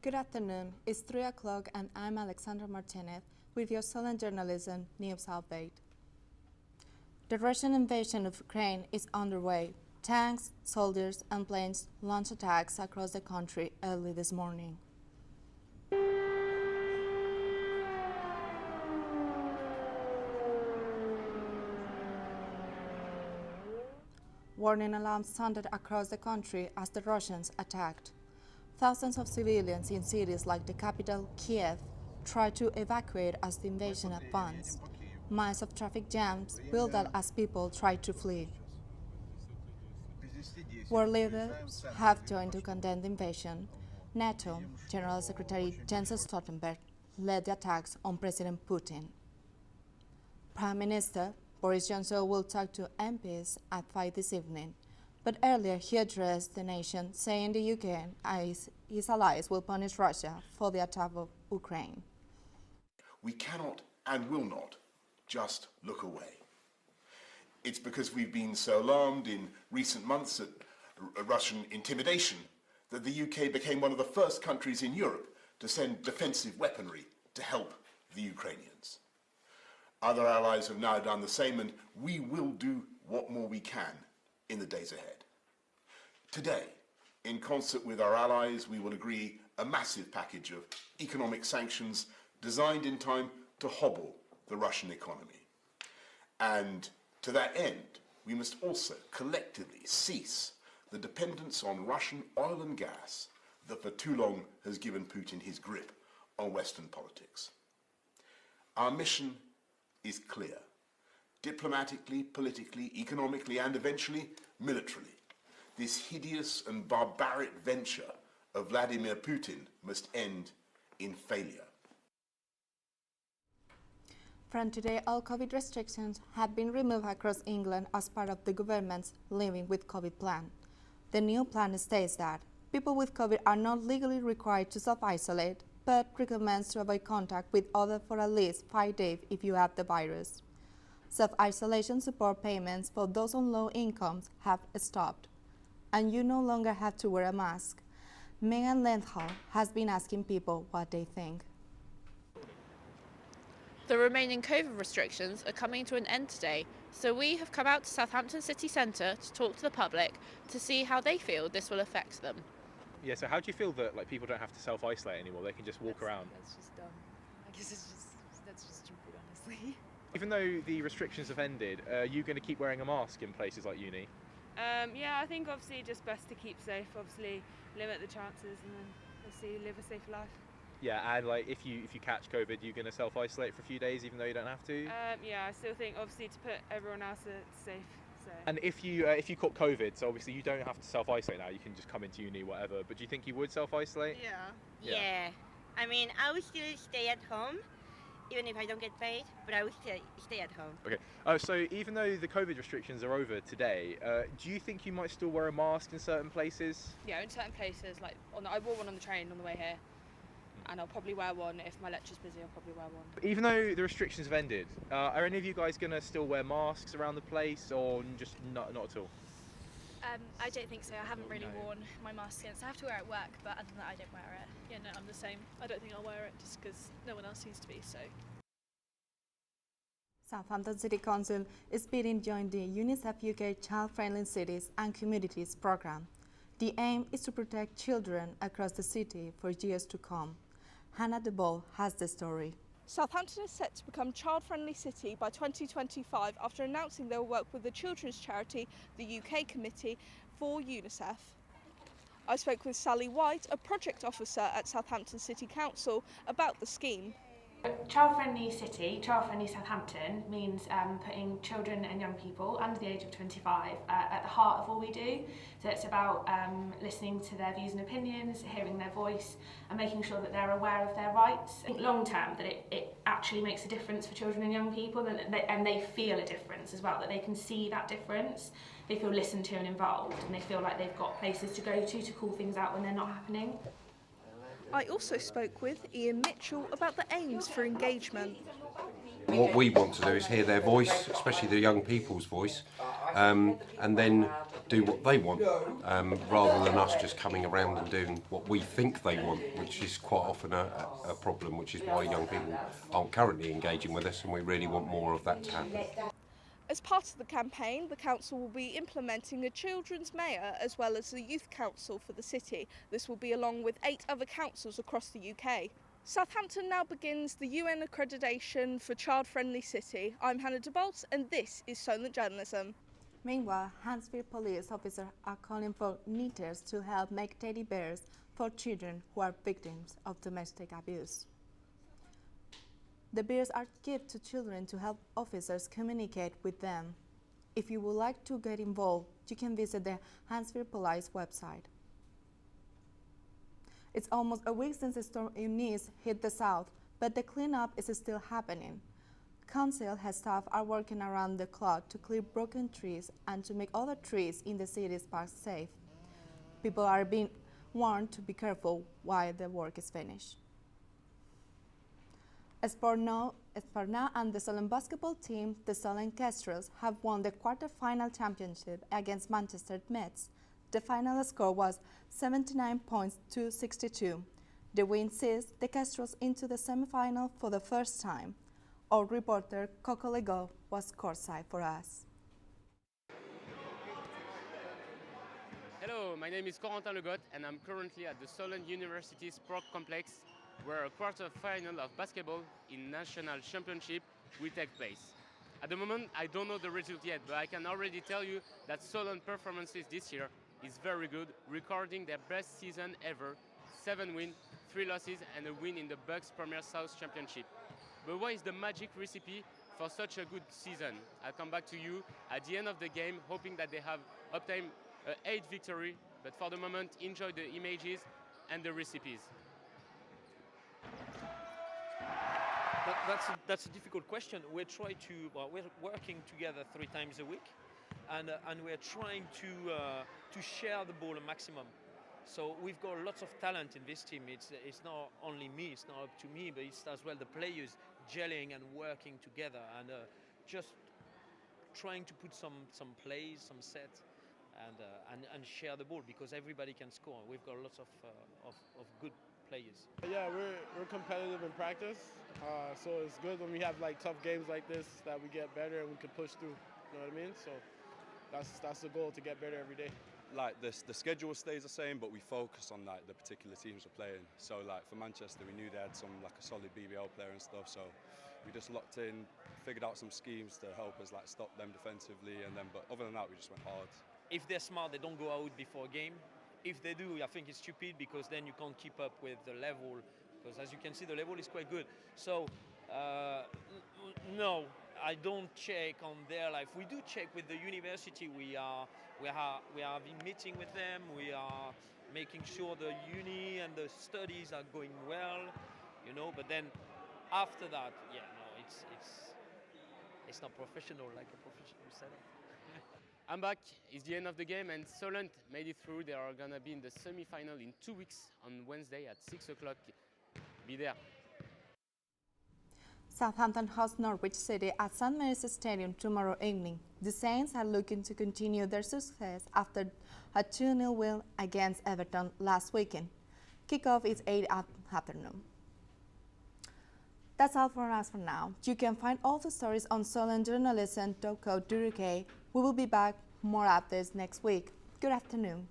Good afternoon. It's 3 o'clock and I'm Alexandra Martinez with your Solent Journalism news update. The Russian invasion of Ukraine is underway. Tanks, soldiers and planes launched attacks across the country early this morning. Warning alarms sounded across the country as the Russians attacked. Thousands of civilians in cities like the capital, Kiev, tried to evacuate as the invasion advanced. Miles of traffic jams built up as people tried to flee. World leaders have joined to condemn the invasion. NATO General Secretary Jens Stoltenberg led the attacks on President Putin. Prime Minister Boris Johnson will talk to MPs at 5 this evening, but earlier he addressed the nation, saying the UK and his allies will punish Russia for the attack of Ukraine. We cannot and will not just look away. It's because we've been so alarmed in recent months at Russian intimidation that the UK became one of the first countries in Europe to send defensive weaponry to help the Ukrainians. Other allies have now done the same, and we will do what more we can in the days ahead. Today, in concert with our allies, we will agree a massive package of economic sanctions designed in time to hobble the Russian economy. And to that end, we must also collectively cease the dependence on Russian oil and gas that for too long has given Putin his grip on Western politics. Our mission is clear. Diplomatically, politically, economically, and eventually militarily, this hideous and barbaric venture of Vladimir Putin must end in failure. From today, all COVID restrictions have been removed across England as part of the government's Living with COVID plan. The new plan states that people with COVID are not legally required to self-isolate, but recommends to avoid contact with others for at least 5 days if you have the virus. Self-isolation support payments for those on low incomes have stopped, and you no longer have to wear a mask. Megan Lenthal has been asking people what they think. The remaining COVID restrictions are coming to an end today, so we have come out to Southampton City Centre to talk to the public to see how they feel this will affect them. Yeah, so how do you feel that people don't have to self-isolate anymore? They can just walk around? That's just dumb. I guess that's just stupid, honestly. Even though the restrictions have ended, are you going to keep wearing a mask in places like uni? Yeah, I think obviously just best to keep safe, obviously limit the chances and then obviously live a safer life. Yeah, and if you catch COVID, you're going to self-isolate for a few days even though you don't have to? Yeah, I still think obviously to put everyone else safe. So. And if you caught COVID, so obviously you don't have to self-isolate now, you can just come into uni, whatever, but do you think you would self-isolate? Yeah. I mean, I would still stay at home, even if I don't get paid, but I would stay at home. Okay, so even though the COVID restrictions are over today, do you think you might still wear a mask in certain places? Yeah, in certain places, like I wore one on the train on the way here, and I'll probably wear one if my lecture's busy. I'll probably wear one. Even though the restrictions have ended, are any of you guys going to still wear masks around the place, or just not at all? I don't think so. I haven't really worn my mask since. I have to wear it at work, but other than that, I don't wear it. Yeah, no, I'm the same. I don't think I'll wear it just because no one else seems to be, so. Southampton City Council is bidding to join the UNICEF UK Child Friendly Cities and Communities programme. The aim is to protect children across the city for years to come. Hannah DeBall has the story. Southampton is set to become child-friendly city by 2025 after announcing they will work with the children's charity, the UK Committee for UNICEF. I spoke with Sally White, a project officer at Southampton City Council, about the scheme. Child-friendly city, child-friendly Southampton means putting children and young people under the age of 25 at the heart of all we do. So it's about listening to their views and opinions, hearing their voice and making sure that they're aware of their rights. I think long term that it actually makes a difference for children and young people, and they feel a difference as well, that they can see that difference. They feel listened to and involved, and they feel like they've got places to go to call things out when they're not happening. I also spoke with Ian Mitchell about the aims for engagement. What we want to do is hear their voice, especially the young people's voice, and then do what they want, rather than us just coming around and doing what we think they want, which is quite often a problem, which is why young people aren't currently engaging with us, and we really want more of that to happen. As part of the campaign, the council will be implementing a children's mayor as well as the youth council for the city. This will be along with 8 other councils across the UK. Southampton now begins the UN accreditation for child-friendly city. I'm Hannah DeBolt and this is Solent Journalism. Meanwhile, Hansfield police officers are calling for knitters to help make teddy bears for children who are victims of domestic abuse. The bears are given to children to help officers communicate with them. If you would like to get involved, you can visit the Hansfield Police website. It's almost a week since the storm Eunice hit the south, but the cleanup is still happening. Council and staff are working around the clock to clear broken trees and to make other trees in the city's parks safe. People are being warned to be careful while the work is finished. As for now, and the Solent basketball team, the Solent Kestrels, have won the quarter-final championship against Manchester Mets. The final score was 79 points to 62. The win sees the Kestrels into the semi-final for the first time. Our reporter Coco Lego was courtside for us. Hello, my name is Corentin Legot and I'm currently at the Solent University Sport Complex, where a quarter-final of basketball in National Championship will take place. At the moment, I don't know the result yet, but I can already tell you that Solent performances this year is very good, recording their best season ever, 7 wins, 3 losses and a win in the Bucks Premier South Championship. But what is the magic recipe for such a good season? I'll come back to you at the end of the game, hoping that they have obtained 8 victory, but for the moment, enjoy the images and the recipes. That's a difficult question. We're working together 3 times a week, and we're trying to share the ball a maximum. So we've got lots of talent in this team. It's not only me. It's not up to me, but it's as well the players gelling and working together and just trying to put some plays, some sets, and share the ball because everybody can score. We've got lots of good players. Yeah, we're competitive in practice, so it's good when we have like tough games like this that we get better and we can push through. You know what I mean? So that's the goal, to get better every day. Like the schedule stays the same, but we focus on like the particular teams we're playing. So like for Manchester, we knew they had a solid BBL player and stuff. So we just locked in, figured out some schemes to help us like stop them defensively, and then. But other than that, we just went hard. If they're smart, they don't go out before a game. If they do, I think it's stupid because then you can't keep up with the level. Because as you can see, the level is quite good. So no, I don't check on their life. We do check with the university. We are having meeting with them. We are making sure the uni and the studies are going well, you know. But then after that, yeah, no, it's not professional like a professional setup. I'm back. It's the end of the game and Solent made it through. They are gonna be in the semi-final in 2 weeks on Wednesday at 6 o'clock. Be there. Southampton hosts Norwich City at St Mary's Stadium tomorrow evening. The Saints are looking to continue their success after a 2-0 win against Everton last weekend. Kickoff is 8 afternoon. That's all for us for now. You can find all the stories on solentjournalism.co.uk. We will be back more updates next week. Good afternoon.